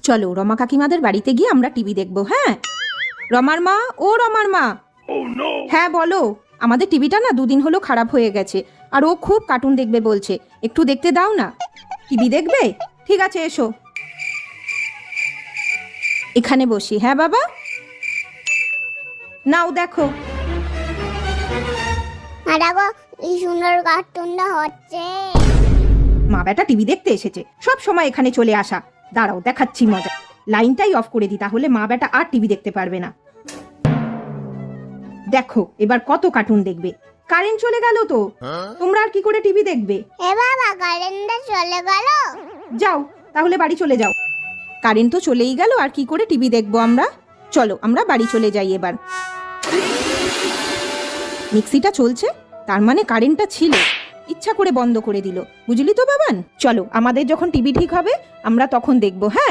চলো রমা কাকিমাদের বাড়িতে গিয়ে আমরা টিভি দেখবো। হ্যাঁ রমার মা, ও রমার মা। হ্যাঁ বলো, আমাদের টিভিটা না 2 দিন হলো খারাপ হয়ে গেছে, আর ও খুব কার্টুন দেখবে বলছে, একটু দেখতে দাও না। টিভি দেখবে? ঠিক আছে এসো, এখানে বসি। হ্যাঁ বাবা, নাও দেখো। দেখো এই সুন্দর কার্টুনটা হচ্ছে। মা বেটা টিভি দেখতে এসেছে, সব সময় এখানে চলে আসা। দাঁড়াও দেখাচ্ছি মজা। লাইনটাই অফ করে দিই, তাহলে মা বেটা আর টিভি দেখতে পারবে না। দেখো এবার কত কার্টুন দেখবে। কারেন্ট চলে গেল তো, তোমরা আর কি করে টিভি দেখবে? এ বাবা, কারেন্টটা চলে গেল। যাও তাহলে বাড়ি চলে যাও। কারেন্ট তো চলেই গেল, আর কি করে টিভি দেখবো আমরা? চলো আমরা বাড়ি চলে যাই এবার। মিক্সিটা চলছে, তার মানে কারেন্টটা ছিল, ইচ্ছা করে বন্ধ করে দিল, বুঝলি তো বাবান। চলো আমাদের যখন টিভি ঠিক হবে আমরা তখন দেখবো। হ্যাঁ।